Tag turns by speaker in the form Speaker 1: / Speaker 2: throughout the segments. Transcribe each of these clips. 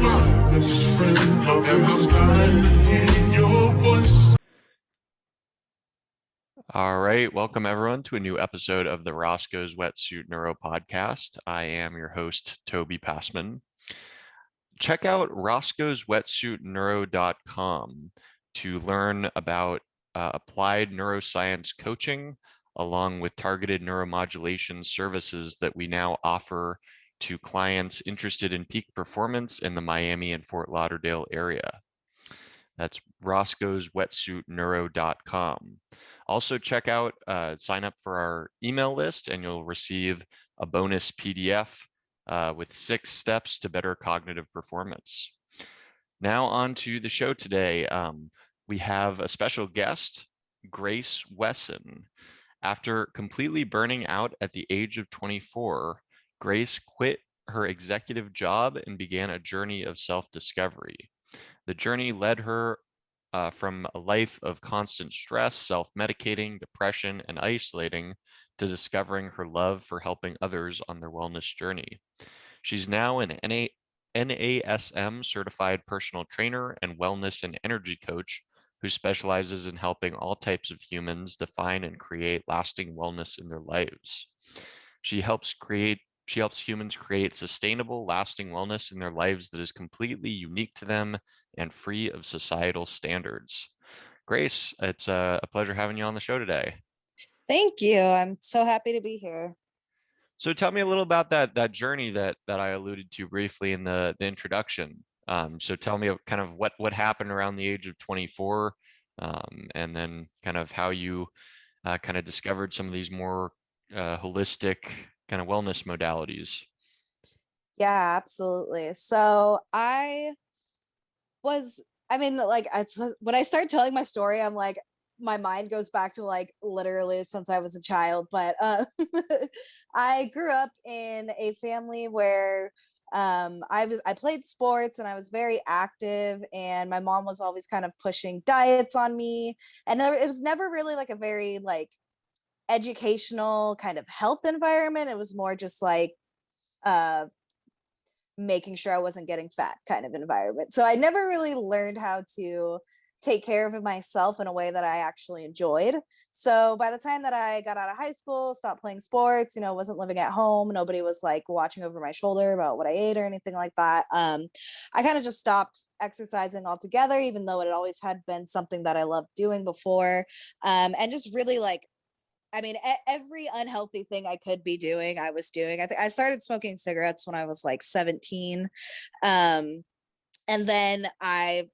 Speaker 1: my best friend, and I'm glad to hear your voice.
Speaker 2: All right, welcome everyone to a new episode of the Roscoe's Wetsuit Neuro Podcast. I am your host, Toby Passman. Check out roscoeswetsuitneuro.com to learn about applied neuroscience coaching, along with targeted neuromodulation services that we now offer to clients interested in peak performance in the Miami and Fort Lauderdale area. That's roscoeswetsuitneuro.com. Also check out, sign up for our email list and you'll receive a bonus PDF with 6 steps to better cognitive performance. Now on to the show today. We have a special guest, Grace Wesson. After completely burning out at the age of 24, Grace quit her executive job and began a journey of self-discovery. The journey led her from a life of constant stress, self-medicating, depression, and isolating to discovering her love for helping others on their wellness journey. She's now an NASM certified personal trainer and wellness and energy coach who specializes in helping all types of humans define and create lasting wellness in their lives. She helps humans create sustainable, lasting wellness in their lives that is completely unique to them and free of societal standards. Grace, it's a pleasure having you on the show today.
Speaker 3: Thank you. I'm so happy to be here.
Speaker 2: So tell me a little about that journey that I alluded to briefly in the introduction. So tell me kind of what happened around the age of 24, and then kind of how you kind of discovered some of these more holistic kind of wellness modalities.
Speaker 3: Yeah, absolutely. So when I start telling my story, I'm like, my mind goes back to like literally since I was a child. But I grew up in a family where I played sports and I was very active, and my mom was always kind of pushing diets on me, and it was never really like a very like educational kind of health environment. It was more just like making sure I wasn't getting fat kind of environment. So I never really learned how to take care of myself in a way that I actually enjoyed. So by the time that I got out of high school, stopped playing sports, wasn't living at home, nobody was like watching over my shoulder about what I ate or anything like that. I kind of just stopped exercising altogether, even though it always had been something that I loved doing before. And just really like, every unhealthy thing I could be doing, I was doing. I started smoking cigarettes when I was like 17. And then I,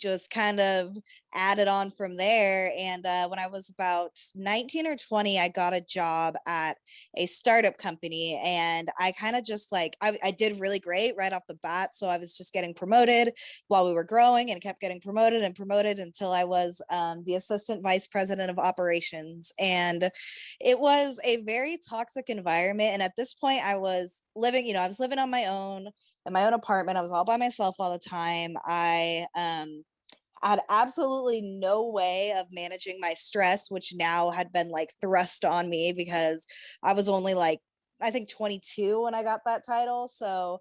Speaker 3: just kind of added on from there. And when I was about 19 or 20, I got a job at a startup company, and I kind of just like, I did really great right off the bat. So I was just getting promoted while we were growing, and kept getting promoted until I was the assistant vice president of operations. And it was a very toxic environment. And at this point I was living on my own in my own apartment. I was all by myself all the time. I had absolutely no way of managing my stress, which now had been like thrust on me because I was only like, I think 22 when I got that title. So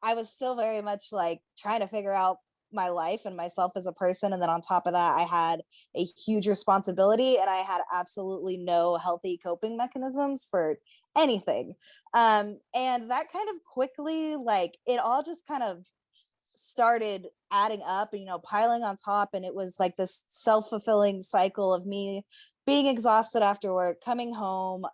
Speaker 3: I was still very much like trying to figure out my life and myself as a person. And then on top of that, I had a huge responsibility, and I had absolutely no healthy coping mechanisms for anything. And that kind of quickly, like, it all just kind of started adding up and piling on top, and it was like this self-fulfilling cycle of me being exhausted after work, coming home,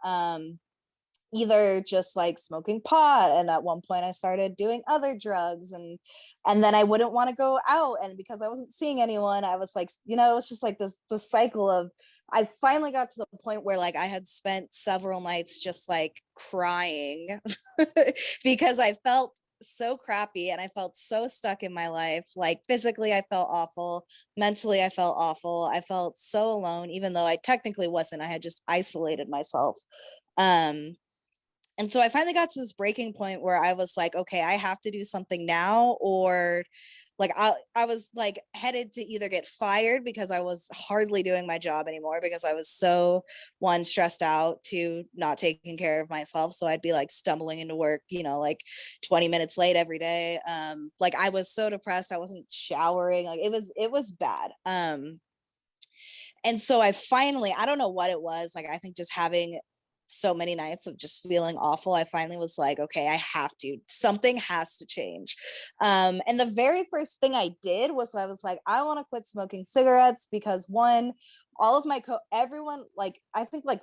Speaker 3: either just like smoking pot, and at one point I started doing other drugs, and then I wouldn't want to go out, and because I wasn't seeing anyone, I was like, it was just like this cycle of, I finally got to the point where like I had spent several nights just like crying because I felt so crappy and I felt so stuck in my life. Like physically I felt awful, mentally I felt awful, I felt so alone, even though I technically wasn't. I had just isolated myself. And so I finally got to this breaking point where I was like, okay, I have to do something now, or like I was like headed to either get fired because I was hardly doing my job anymore because I was so one stressed out, two not taking care of myself. So I'd be like stumbling into work, you know, like 20 minutes late every day. Like I was so depressed, I wasn't showering. Like it was bad. And so I finally, I don't know what it was. Like I think just having so many nights of just feeling awful, I finally was like, okay, I have to, something has to change. And the very first thing I did was I was like, I want to quit smoking cigarettes because one, all of my everyone, like I think like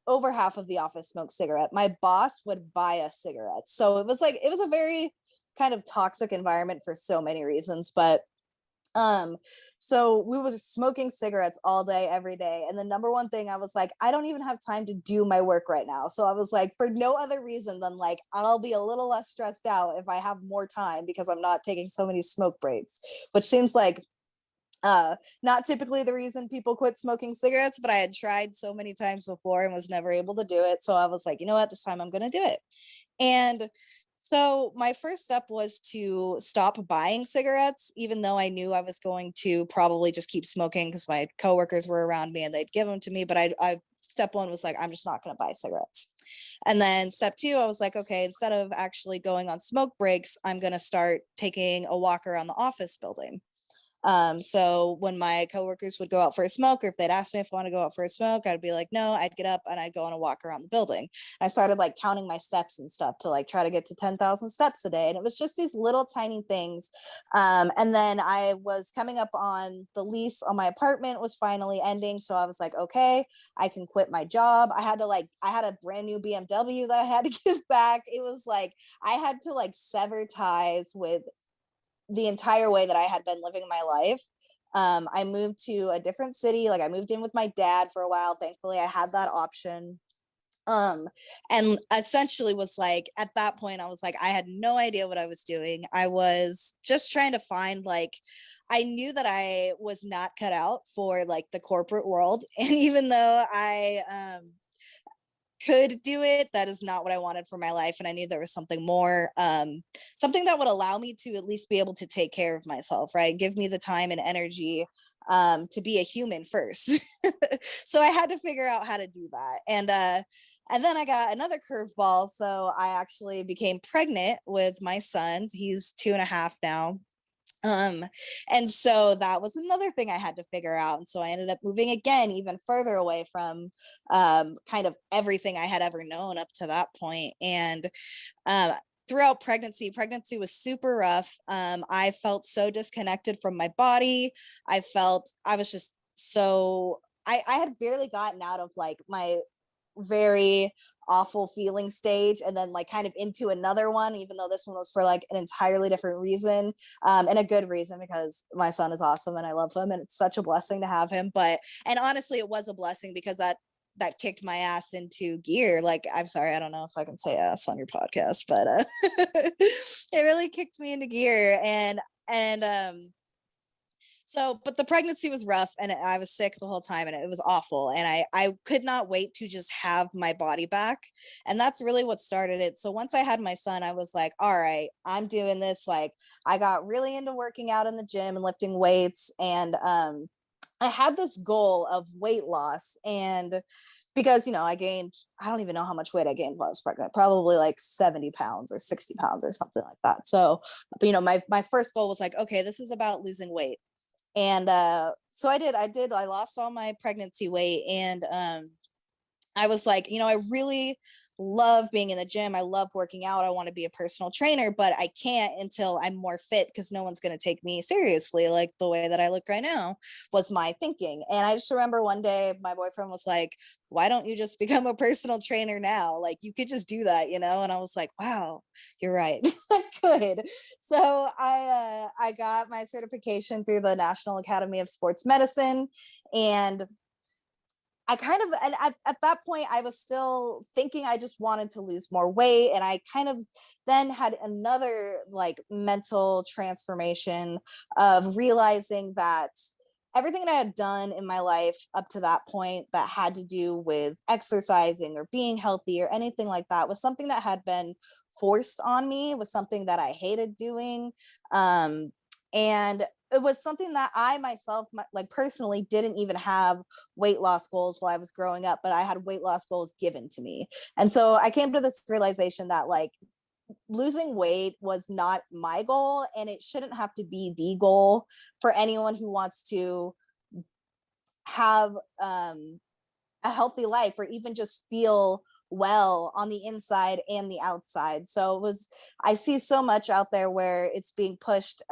Speaker 3: over half of the office smoked cigarette. My boss would buy us cigarettes. So it was like, it was a very kind of toxic environment for so many reasons, but so we were smoking cigarettes all day every day, and the number one thing I was like, I don't even have time to do my work right now. So I was like, for no other reason than like I'll be a little less stressed out if I have more time because I'm not taking so many smoke breaks, which seems like not typically the reason people quit smoking cigarettes, but I had tried so many times before and was never able to do it. So I was like, you know what, this time I'm going to do it. And so my first step was to stop buying cigarettes, even though I knew I was going to probably just keep smoking because my coworkers were around me and they'd give them to me. But I step one was like, I'm just not going to buy cigarettes. And then step two, I was like, okay, instead of actually going on smoke breaks, I'm going to start taking a walk around the office building. So when my coworkers would go out for a smoke, or if they'd ask me if I want to go out for a smoke, I'd be like, no, I'd get up and I'd go on a walk around the building. I started like counting my steps and stuff to like try to get to 10,000 steps a day. And it was just these little tiny things. And then I was coming up on the lease on my apartment was finally ending. So I was like, okay, I can quit my job. I had a brand new BMW that I had to give back. It was like, I had to like sever ties with the entire way that I had been living my life. I moved to a different city. Like I moved in with my dad for a while. Thankfully, I had that option. And essentially was like, at that point, I was like, I had no idea what I was doing. I was just trying to find like, I knew that I was not cut out for like the corporate world. And even though I could do it, that is not what I wanted for my life, and I knew there was something more, something that would allow me to at least be able to take care of myself, right, give me the time and energy to be a human first. So I had to figure out how to do that, and then I got another curveball. So I actually became pregnant with my son. He's 2.5 now. And so that was another thing I had to figure out. And so I ended up moving again, even further away from kind of everything I had ever known up to that point. And throughout pregnancy was super rough. I felt so disconnected from my body. I was just so, I had barely gotten out of like my very awful feeling stage and then like kind of into another one, even though this one was for like an entirely different reason, and a good reason, because my son is awesome and I love him and it's such a blessing to have him. And honestly, it was a blessing because that kicked my ass into gear. Like, I'm sorry, I don't know if I can say ass on your podcast, but it really kicked me into gear. And so, but the pregnancy was rough and I was sick the whole time and it was awful. And I could not wait to just have my body back. And that's really what started it. So once I had my son, I was like, all right, I'm doing this. Like, I got really into working out in the gym and lifting weights. And I had this goal of weight loss. And because, you know, I don't even know how much weight I gained while I was pregnant, probably like 70 pounds or 60 pounds or something like that. So, you know, my first goal was like, okay, this is about losing weight. And so I lost all my pregnancy weight. And I was like, you know, I really love being in the gym. I love working out. I want to be a personal trainer, but I can't until I'm more fit because no one's going to take me seriously like the way that I look right now, was my thinking. And I just remember one day my boyfriend was like, why don't you just become a personal trainer now? Like, you could just do that, you know? And I was like, wow, you're right. I could. So I got my certification through the National Academy of Sports Medicine. And I kind of, and at that point, I was still thinking I just wanted to lose more weight. And I kind of then had another like mental transformation of realizing that everything that I had done in my life up to that point that had to do with exercising or being healthy or anything like that was something that had been forced on me, was something that I hated doing. And it was something that I myself, like personally, didn't even have weight loss goals while I was growing up, but I had weight loss goals given to me. And so I came to this realization that like losing weight was not my goal, and it shouldn't have to be the goal for anyone who wants to have a healthy life, or even just feel well on the inside and the outside. So it was, I see so much out there where it's being pushed,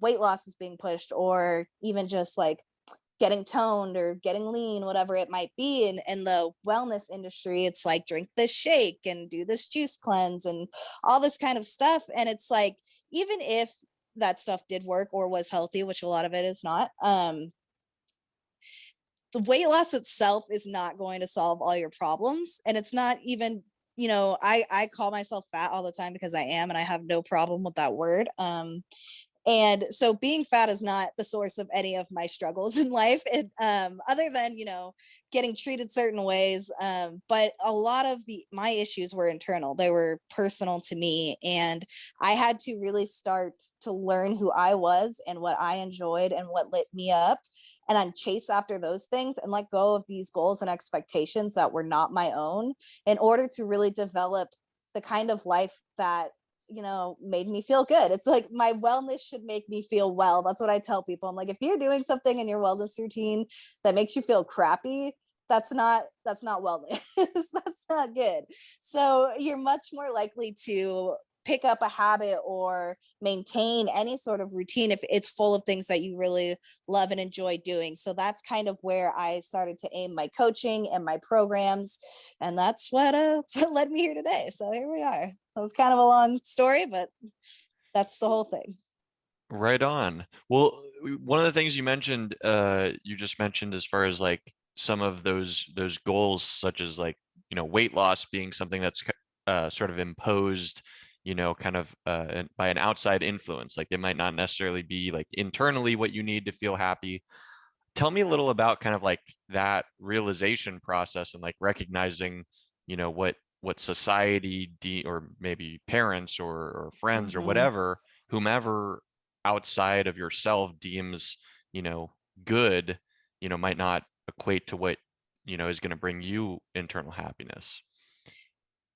Speaker 3: weight loss is being pushed, or even just like getting toned or getting lean, whatever it might be. And in the wellness industry, it's like drink this shake and do this juice cleanse and all this kind of stuff. And it's like, even if that stuff did work or was healthy, which a lot of it is not, the weight loss itself is not going to solve all your problems. And it's not even, you know, I call myself fat all the time because I am, and I have no problem with that word. And so being fat is not the source of any of my struggles in life, other than, you know, getting treated certain ways. But a lot of my issues were internal. They were personal to me. And I had to really start to learn who I was and what I enjoyed and what lit me up, and then chase after those things and let go of these goals and expectations that were not my own, in order to really develop the kind of life that, you know, made me feel good. It's like my wellness should make me feel well. That's what I tell people. I'm like, if you're doing something in your wellness routine that makes you feel crappy, that's not wellness. That's not good. So you're much more likely to pick up a habit or maintain any sort of routine if it's full of things that you really love and enjoy doing. So that's kind of where I started to aim my coaching and my programs, and that's what led me here today. So here we are. That was kind of a long story, but that's the whole thing.
Speaker 2: Right on. Well, one of the things you mentioned, you just mentioned as far as like some of those goals, such as like, you know, weight loss being something that's sort of imposed, you know, kind of by an outside influence. Like they might not necessarily be like internally what you need to feel happy. Tell me a little about kind of like that realization process and like recognizing, you know, what society or maybe parents or friends or whatever, whomever outside of yourself deems, you know, good, you know, might not equate to what, you know, is going to bring you internal happiness.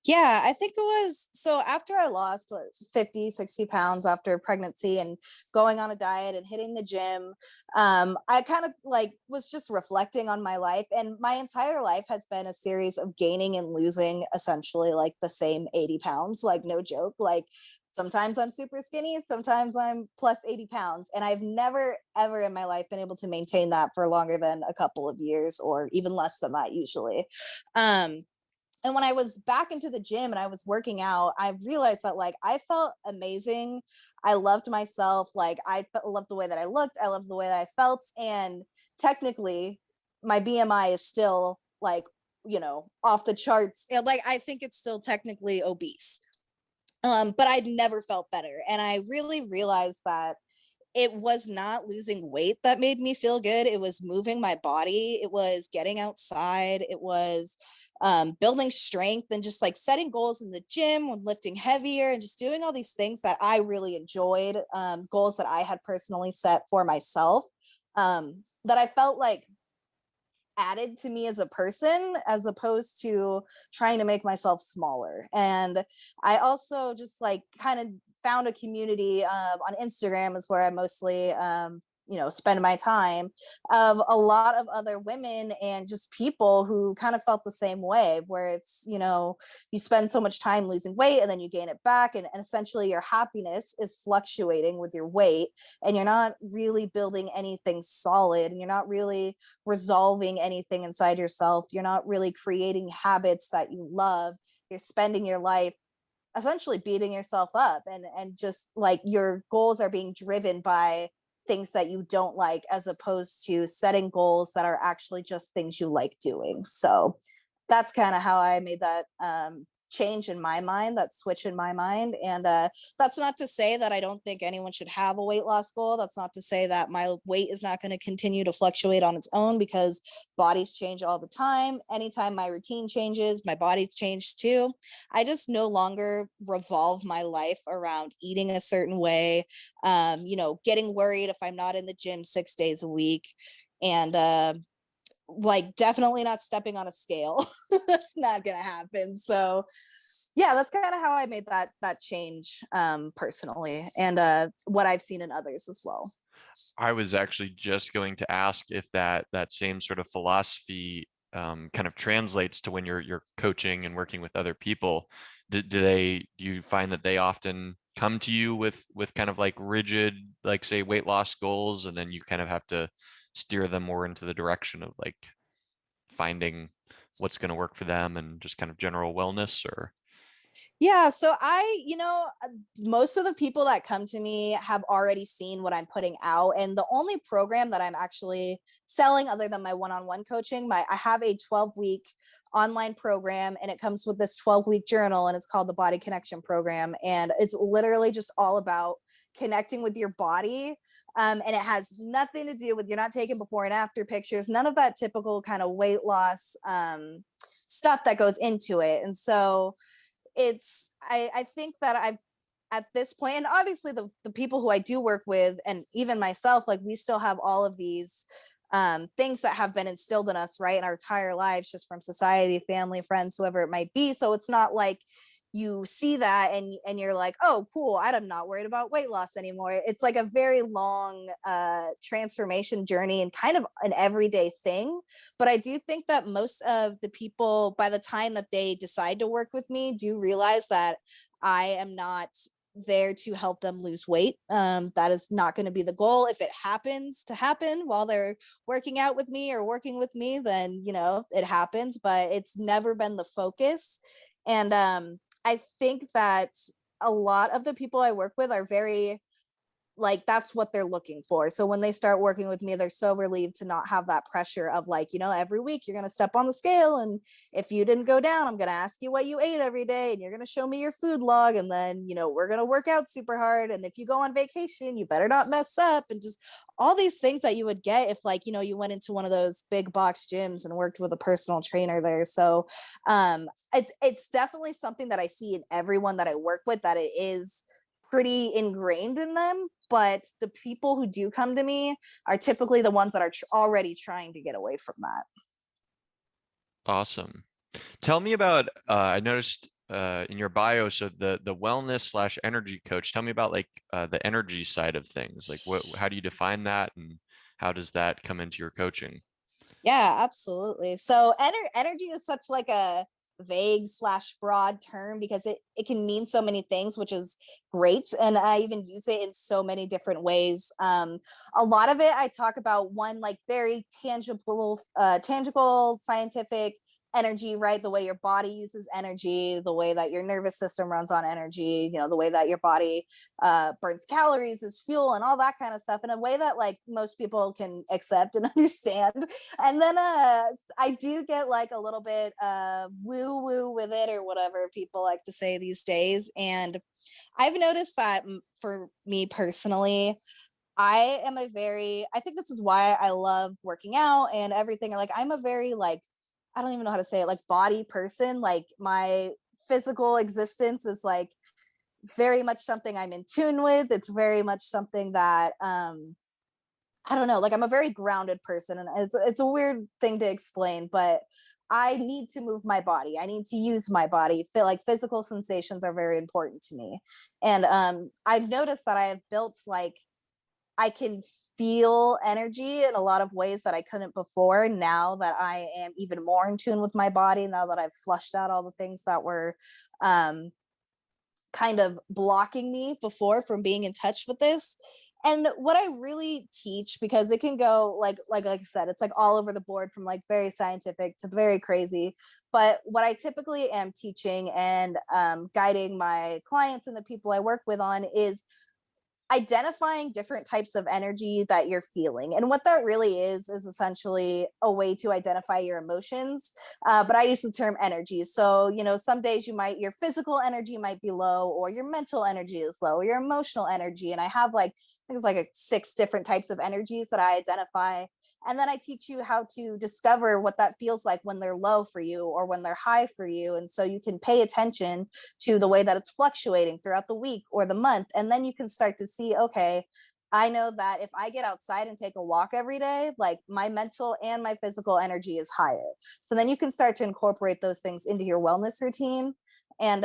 Speaker 3: Yeah, I think it was, so after I lost 50, 60 pounds after pregnancy and going on a diet and hitting the gym, I kind of like was just reflecting on my life, and my entire life has been a series of gaining and losing essentially like the same 80 pounds, like no joke. Like sometimes I'm super skinny, sometimes I'm plus 80 pounds. And I've never, ever in my life been able to maintain that for longer than a couple of years, or even less than that usually. And when I was back into the gym and I was working out, I realized that like I felt amazing. I loved myself. Like I loved the way that I looked. I loved the way that I felt. And technically, my BMI is still like, you know, off the charts. And like I think it's still technically obese. But I'd never felt better. And I really realized that it was not losing weight that made me feel good. It was moving my body. It was getting outside. It was building strength and just like setting goals in the gym and lifting heavier and just doing all these things that I really enjoyed, goals that I had personally set for myself, that I felt like added to me as a person, as opposed to trying to make myself smaller. And I also just like kind of found a community on Instagram is where I mostly you know, spend my time, of a lot of other women and just people who kind of felt the same way, where it's, you know, you spend so much time losing weight and then you gain it back, and essentially your happiness is fluctuating with your weight, and you're not really building anything solid, and you're not really resolving anything inside yourself. You're not really creating habits that you love. You're spending your life essentially beating yourself up, and just like your goals are being driven by things that you don't like, as opposed to setting goals that are actually just things you like doing. So that's kind of how I made that change in my mind, that switch in my mind. And that's not to say that I don't think anyone should have a weight loss goal. That's not to say that my weight is not going to continue to fluctuate on its own, because bodies change all the time. Anytime my routine changes, my body changes too. I just no longer revolve my life around eating a certain way, getting worried if I'm not in the gym 6 days a week, and like definitely not stepping on a scale. That's not gonna happen. So yeah, that's kind of how I made that change personally, and what I've seen in others as well.
Speaker 2: I was actually just going to ask if that same sort of philosophy kind of translates to when you're coaching and working with other people. Do you find that they often come to you with kind of like rigid, like say weight loss goals, and then you kind of have to steer them more into the direction of like finding what's going to work for them and just kind of general wellness? Or
Speaker 3: Yeah, so most of the people that come to me have already seen what I'm putting out, and the only program that I'm actually selling other than my one-on-one coaching, I have a 12-week online program, and it comes with this 12-week journal, and it's called the Body Connection Program, and it's literally just all about connecting with your body. And it has nothing to do with, you're not taking before and after pictures, none of that typical kind of weight loss stuff that goes into it. And so I think that I've, at this point, and obviously the people who I do work with, and even myself, like we still have all of these things that have been instilled in us, right, in our entire lives, just from society, family, friends, whoever it might be. So it's not like you see that and you're like, oh cool, I'm not worried about weight loss anymore. It's like a very long transformation journey and kind of an everyday thing. But I do think that most of the people, by the time that they decide to work with me, do realize that I am not there to help them lose weight. That is not going to be the goal. If it happens to happen while they're working out with me or working with me, then it happens, but it's never been the focus. And I think that a lot of the people I work with are very, like, that's what they're looking for. So when they start working with me, they're so relieved to not have that pressure of like, every week you're going to step on the scale, and if you didn't go down, I'm going to ask you what you ate every day, and you're going to show me your food log, and then we're going to work out super hard, and if you go on vacation, you better not mess up, and just all these things that you would get if like you went into one of those big box gyms and worked with a personal trainer there. So it's definitely something that I see in everyone that I work with, that it is pretty ingrained in them. But the people who do come to me are typically the ones that are already trying to get away from that.
Speaker 2: awesome. Tell me about I noticed in your bio, so the wellness / energy coach. Tell me about like the energy side of things. Like how do you define that, and how does that come into your coaching?
Speaker 3: Yeah, absolutely. So energy is such like a vague / broad term, because it can mean so many things, which is great. And I even use it in so many different ways. A lot of it I talk about, one, like very tangible scientific energy, right? The way your body uses energy, the way that your nervous system runs on energy, the way that your body burns calories as fuel, and all that kind of stuff, in a way that like most people can accept and understand. And then I do get like a little bit woo woo with it, or whatever people like to say these days. And I've noticed that for me personally, I think this is why I love working out and everything. Like I'm a very like, I don't even know how to say it, like body person. Like my physical existence is like very much something I'm in tune with. It's very much something that I don't know, like I'm a very grounded person, and it's a weird thing to explain, but I need to move my body. I need to use my body. Feel like physical sensations are very important to me. And I've noticed that I have built like, I can feel energy in a lot of ways that I couldn't before. Now that I am even more in tune with my body, now that I've flushed out all the things that were kind of blocking me before from being in touch with this. And what I really teach, because it can go like I said, it's like all over the board, from like very scientific to very crazy. But what I typically am teaching and guiding my clients and the people I work with on is identifying different types of energy that you're feeling. And what that really is essentially a way to identify your emotions. But I use the term energy. So, you know, some days your physical energy might be low, or your mental energy is low, or your emotional energy. And I have like, I think it's like 6 different types of energies that I identify. And then I teach you how to discover what that feels like when they're low for you or when they're high for you. And so you can pay attention to the way that it's fluctuating throughout the week or the month. And then you can start to see, okay, I know that if I get outside and take a walk every day, like my mental and my physical energy is higher. So then you can start to incorporate those things into your wellness routine. And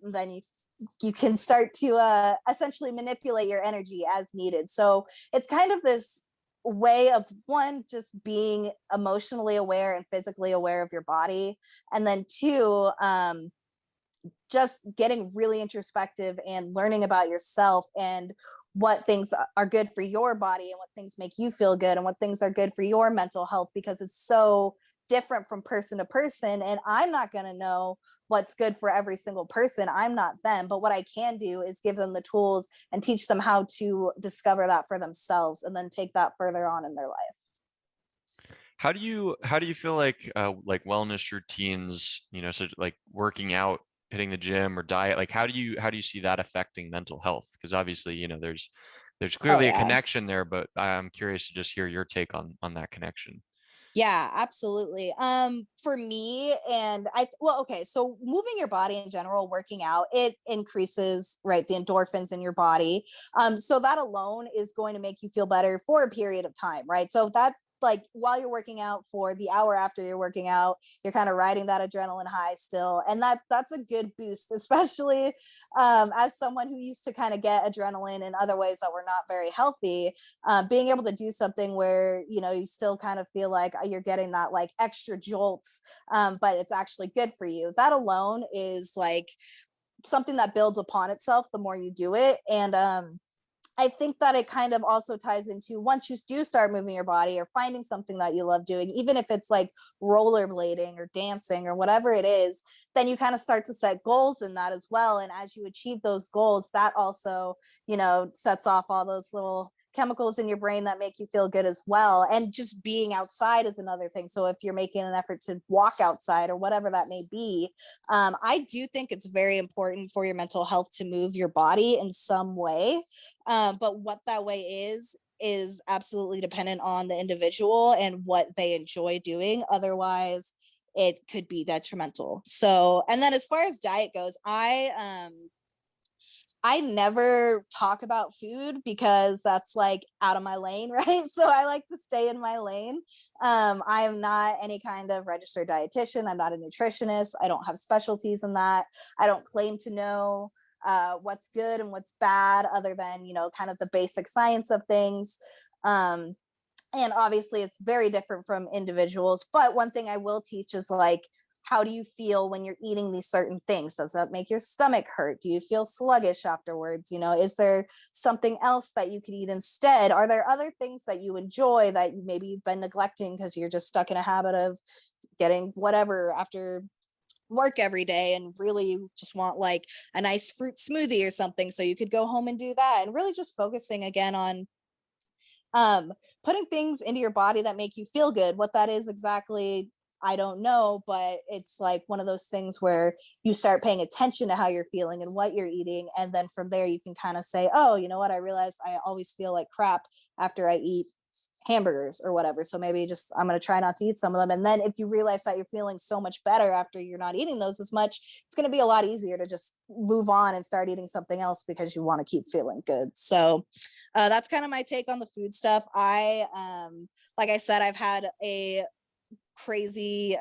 Speaker 3: then you can start to essentially manipulate your energy as needed. So it's kind of this way of, one, just being emotionally aware and physically aware of your body, and then 2, just getting really introspective and learning about yourself and what things are good for your body and what things make you feel good and what things are good for your mental health, because it's so different from person to person. And I'm not going to know what's good for every single person. I'm not them. But what I can do is give them the tools and teach them how to discover that for themselves and then take that further on in their life.
Speaker 2: How do you feel like wellness routines, you know, so like working out, hitting the gym or diet, like how do you see that affecting mental health? Because obviously, you know, there's
Speaker 3: Oh,
Speaker 2: clearly a
Speaker 3: yeah.
Speaker 2: connection there, but I'm curious to just hear your take on that connection.
Speaker 3: Yeah, absolutely. For me, okay, so moving your body in general, working out, it increases, right, the endorphins in your body. So that alone is going to make you feel better for a period of time, right? So that, like, while you're working out, for the hour after you're working out, you're kind of riding that adrenaline high still, and that's a good boost, especially as someone who used to kind of get adrenaline in other ways that were not very healthy. Being able to do something where, you know, you still kind of feel like you're getting that like extra jolts, but it's actually good for you, that alone is like something that builds upon itself the more you do it. And I think that it kind of also ties into, once you do start moving your body or finding something that you love doing, even if it's like rollerblading or dancing or whatever it is, then you kind of start to set goals in that as well. And as you achieve those goals, that also, you know, sets off all those little chemicals in your brain that make you feel good as well. And just being outside is another thing. So if you're making an effort to walk outside or whatever that may be, I do think it's very important for your mental health to move your body in some way. But what that way is absolutely dependent on the individual and what they enjoy doing. Otherwise, it could be detrimental. So, and then as far as diet goes, I never talk about food because that's like out of my lane, right? So I like to stay in my lane. I am not any kind of registered dietitian. I'm not a nutritionist. I don't have specialties in that. I don't claim to know what's good and what's bad, other than, you know, kind of the basic science of things. And obviously it's very different from individuals. But one thing I will teach is like, how do you feel when you're eating these certain things? Does that make your stomach hurt? Do you feel sluggish afterwards? You know, is there something else that you could eat instead? Are there other things that you enjoy that maybe you've been neglecting because you're just stuck in a habit of getting whatever after work every day, and really just want like a nice fruit smoothie or something, so you could go home and do that? And really just focusing again on putting things into your body that make you feel good. What that is exactly, I don't know, but it's like one of those things where you start paying attention to how you're feeling and what you're eating, and then from there you can kind of say, oh, you know what, I realized I always feel like crap after I eat hamburgers or whatever, so maybe just I'm going to try not to eat some of them. And then if you realize that you're feeling so much better after you're not eating those as much, it's going to be a lot easier to just move on and start eating something else because you want to keep feeling good. So that's kind of my take on the food stuff. I like I said, I've had a crazy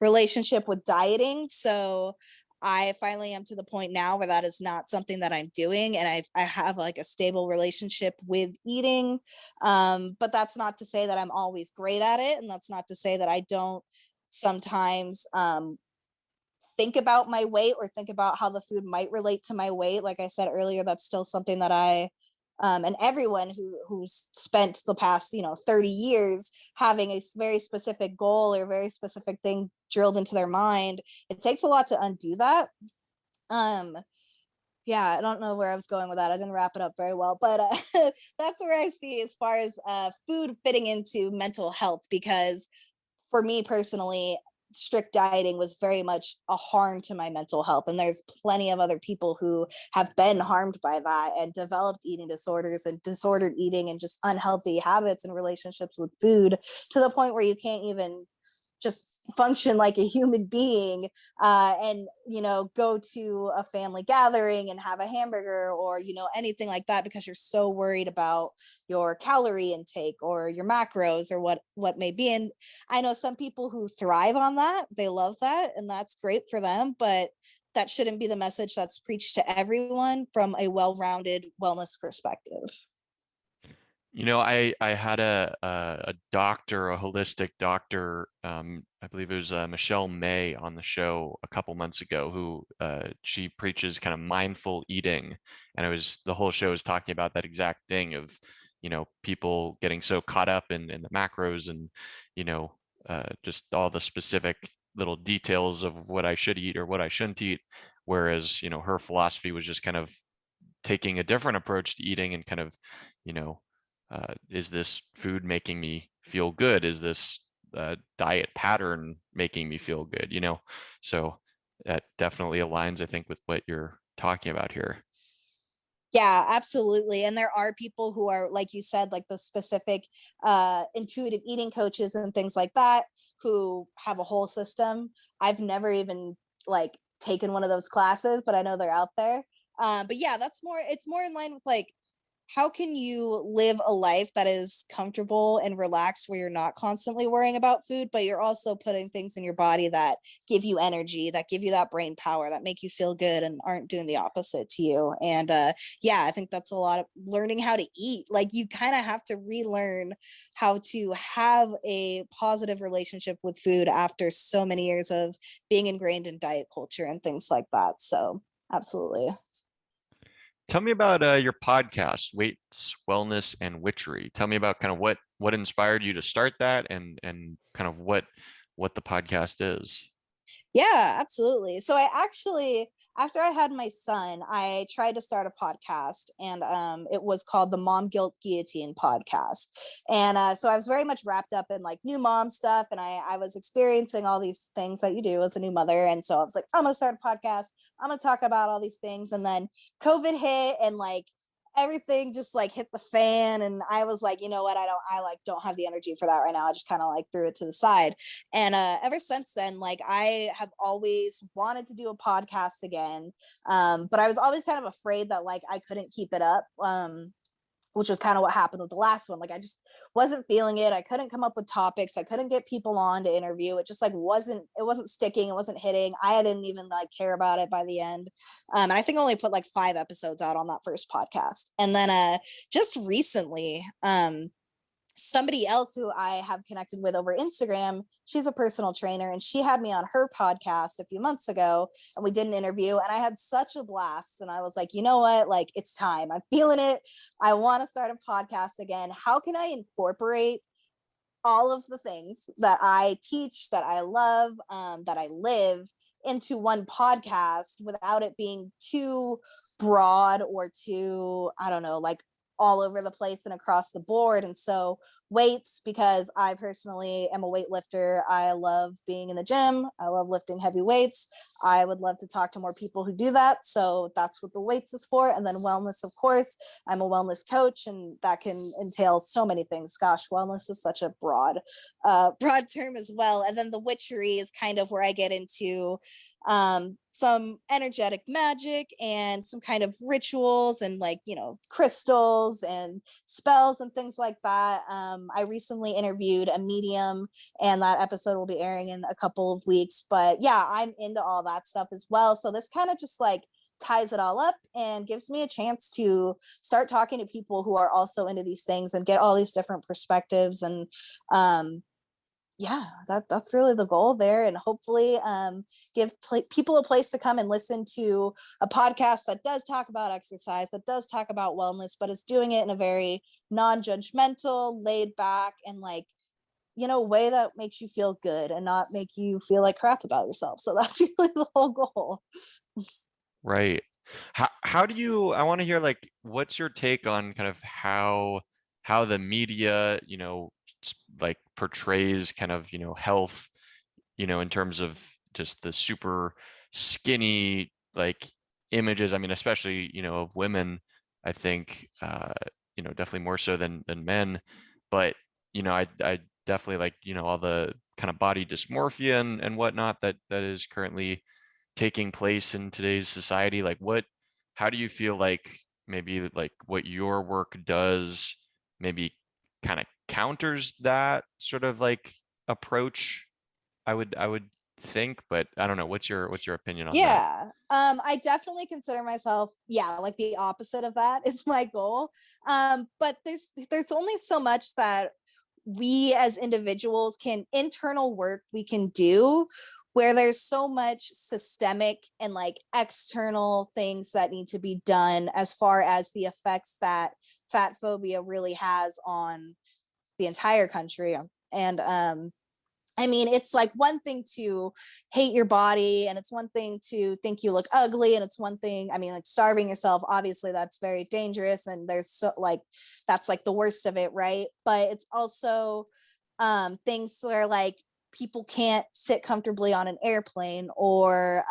Speaker 3: relationship with dieting, so I finally am to the point now where that is not something that I'm doing, and I have like a stable relationship with eating. But that's not to say that I'm always great at it, and that's not to say that I don't sometimes think about my weight or think about how the food might relate to my weight. Like I said earlier, that's still something that I and everyone who's spent the past, you know, 30 years having a very specific goal or a very specific thing drilled into their mind, it takes a lot to undo that. Yeah, I don't know where I was going with that. I didn't wrap it up very well, but that's where I see as far as food fitting into mental health, because for me personally, strict dieting was very much a harm to my mental health. And there's plenty of other people who have been harmed by that and developed eating disorders and disordered eating and just unhealthy habits and relationships with food, to the point where you can't even just function like a human being, and go to a family gathering and have a hamburger or anything like that, because you're so worried about your calorie intake or your macros or what may be. And I know some people who thrive on that, they love that, and that's great for them, but that shouldn't be the message that's preached to everyone from a well-rounded wellness perspective.
Speaker 2: I had a doctor, a holistic doctor, I believe it was Michelle May on the show a couple months ago, who she preaches kind of mindful eating, and the whole show was talking about that exact thing of people getting so caught up in the macros and just all the specific little details of what I should eat or what I shouldn't eat, whereas her philosophy was just kind of taking a different approach to eating and kind of you know is this food making me feel good? Is this diet pattern making me feel good? So that definitely aligns, I think, with what you're talking about here.
Speaker 3: Yeah, absolutely. And there are people who are, like you said, like the specific intuitive eating coaches and things like that, who have a whole system. I've never even like taken one of those classes, but I know they're out there. But yeah, it's more in line with like, how can you live a life that is comfortable and relaxed, where you're not constantly worrying about food, but you're also putting things in your body that give you energy, that give you that brain power, that make you feel good and aren't doing the opposite to you. And yeah, I think that's a lot of learning how to eat. Like, you kind of have to relearn how to have a positive relationship with food after so many years of being ingrained in diet culture and things like that. So absolutely.
Speaker 2: Tell me about your podcast, Weights, Wellness, and Witchery. Tell me about kind of what inspired you to start that, and kind of what the podcast is.
Speaker 3: Yeah, absolutely. So I actually, after I had my son, I tried to start a podcast, and it was called the Mom Guilt Guillotine podcast. And so I was very much wrapped up in like new mom stuff, and I was experiencing all these things that you do as a new mother. And so I was like, I'm gonna start a podcast. I'm gonna talk about all these things. And then COVID hit, and like everything just like hit the fan, and I was like, you know what, I don't have the energy for that right now. I just kind of like threw it to the side. And ever since then, like, I have always wanted to do a podcast again, but I was always kind of afraid that like I couldn't keep it up, which was kind of what happened with the last one. Like, I just wasn't feeling it. I couldn't come up with topics. I couldn't get people on to interview. It just like wasn't sticking. It wasn't hitting. I didn't even like care about it by the end. And I think I only put like 5 episodes out on that first podcast. And then just recently, somebody else who I have connected with over Instagram, she's a personal trainer, and she had me on her podcast a few months ago, and we did an interview, and I had such a blast. And I was like, you know what, like, it's time. I'm feeling it. I want to start a podcast again. How can I incorporate all of the things that I teach, that I love, that I live, into one podcast without it being too broad or too, I don't know, like all over the place and across the board? And so weights, because I personally am a weightlifter. I love being in the gym. I love lifting heavy weights. I would love to talk to more people who do that. So that's what the weights is for. And then wellness, of course, I'm a wellness coach, and that can entail so many things. Gosh, wellness is such a broad term as well. And then the witchery is kind of where I get into some energetic magic and some kind of rituals and like, crystals and spells and things like that. I recently interviewed a medium, and that episode will be airing in a couple of weeks. But yeah, I'm into all that stuff as well. So this kind of just like ties it all up and gives me a chance to start talking to people who are also into these things and get all these different perspectives. And yeah, that's really the goal there. And hopefully give people a place to come and listen to a podcast that does talk about exercise, that does talk about wellness, but is doing it in a very non-judgmental, laid back, and like, way that makes you feel good and not make you feel like crap about yourself. So that's really the whole goal.
Speaker 2: Right. How do you, I want to hear like, what's your take on kind of how the media, like portrays kind of, health, in terms of just the super skinny like images. I mean, especially, of women, I think, definitely more so than men. But, I definitely like, all the kind of body dysmorphia and whatnot that is currently taking place in today's society. Like how do you feel like maybe like what your work does maybe kind of counters that sort of like approach? I would think, but I don't know. What's your opinion on that?
Speaker 3: Yeah. I definitely consider myself, yeah, like the opposite of that is my goal. But there's only so much that we as individuals can internal work we can do where there's so much systemic and like external things that need to be done as far as the effects that fat phobia really has on the entire country. And I mean, it's like one thing to hate your body, and it's one thing to think you look ugly, and it's one thing, I mean, like starving yourself, obviously that's very dangerous, and there's so like that's like the worst of it, right? But it's also things where like people can't sit comfortably on an airplane, or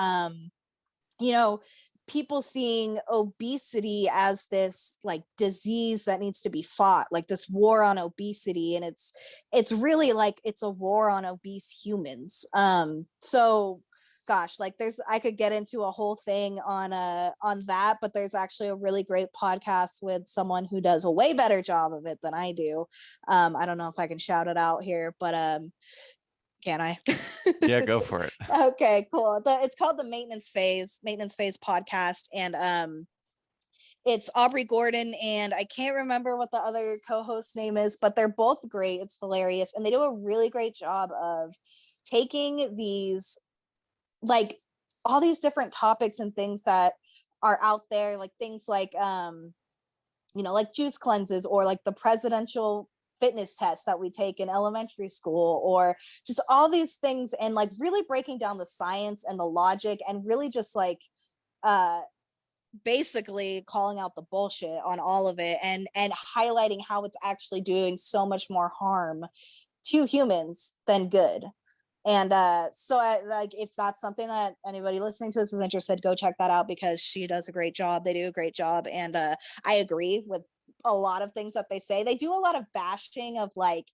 Speaker 3: you know, people seeing obesity as this like disease that needs to be fought, like this war on obesity, and it's really like it's a war on obese humans. So gosh, like there's, I could get into a whole thing on that, but there's actually a really great podcast with someone who does a way better job of it than I do. I don't know if I can shout it out here, but can I?
Speaker 2: Yeah, go for it.
Speaker 3: Okay, cool. It's called the Maintenance Phase podcast, and it's Aubrey Gordon, and I can't remember what the other co-host name is, but they're both great. It's hilarious, and they do a really great job of taking these like all these different topics and things that are out there, like things like like juice cleanses, or like the presidential fitness test that we take in elementary school, or just all these things, and like really breaking down the science and the logic, and really just like uh basically calling out the bullshit on all of it, and highlighting how it's actually doing so much more harm to humans than good. And so like if that's something that anybody listening to this is interested, go check that out, because she does a great job. They do a great job. And I agree with a lot of things that they say. They do a lot of bashing of like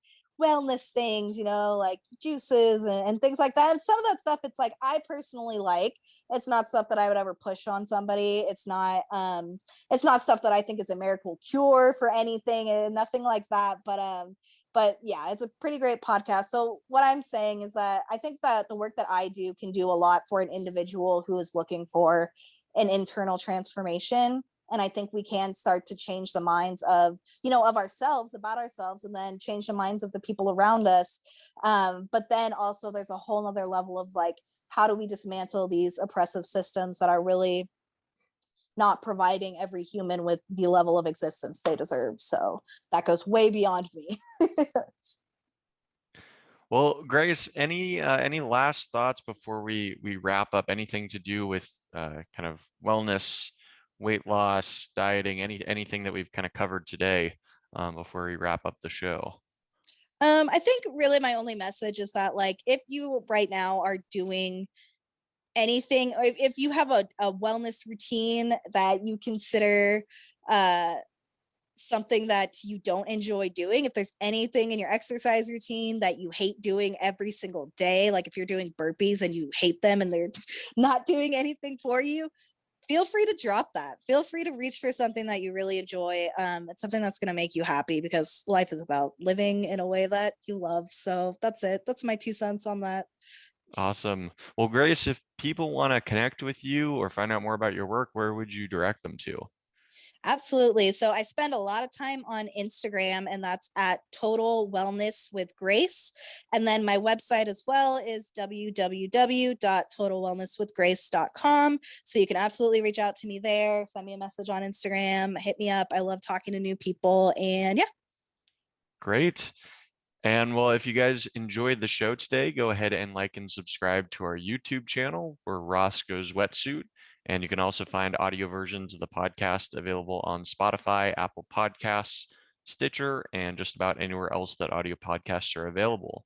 Speaker 3: wellness things, like juices and things like that. And some of that stuff, it's like I personally like. It's not stuff that I would ever push on somebody. It's not stuff that I think is a miracle cure for anything, and nothing like that. But yeah, it's a pretty great podcast. So what I'm saying is that I think that the work that I do can do a lot for an individual who is looking for an internal transformation. And I think we can start to change the minds of ourselves, about ourselves, and then change the minds of the people around us. But then also there's a whole other level of like, how do we dismantle these oppressive systems that are really not providing every human with the level of existence they deserve? So that goes way beyond me.
Speaker 2: Well, Grace, any last thoughts before we wrap up? Anything to do with kind of wellness, weight loss, dieting, anything that we've kind of covered today, before we wrap up the show?
Speaker 3: I think really my only message is that like if you right now are doing anything, or if you have a wellness routine that you consider something that you don't enjoy doing, if there's anything in your exercise routine that you hate doing every single day, like if you're doing burpees and you hate them and they're not doing anything for you, feel free to drop that. Feel free to reach for something that you really enjoy. It's something that's going to make you happy, because life is about living in a way that you love. So that's it. That's my 2 cents on that.
Speaker 2: Awesome. Well, Grace, if people want to connect with you or find out more about your work, where would you direct them to?
Speaker 3: Absolutely. So I spend a lot of time on Instagram, and that's at Total Wellness with Grace. And then my website as well is www.totalwellnesswithgrace.com. So you can absolutely reach out to me there, send me a message on Instagram, hit me up. I love talking to new people. And yeah.
Speaker 2: Great. And well, if you guys enjoyed the show today, go ahead and like and subscribe to our YouTube channel, where Ross Goes Wetsuit. And you can also find audio versions of the podcast available on Spotify, Apple Podcasts, Stitcher, and just about anywhere else that audio podcasts are available.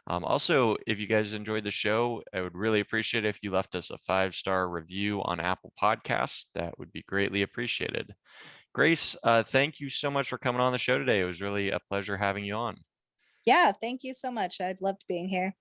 Speaker 2: Also, if you guys enjoyed the show, I would really appreciate it if you left us a 5-star review on Apple Podcasts. That would be greatly appreciated. Grace, thank you so much for coming on the show today. It was really a pleasure having you on.
Speaker 3: Yeah, thank you so much. I've loved being here.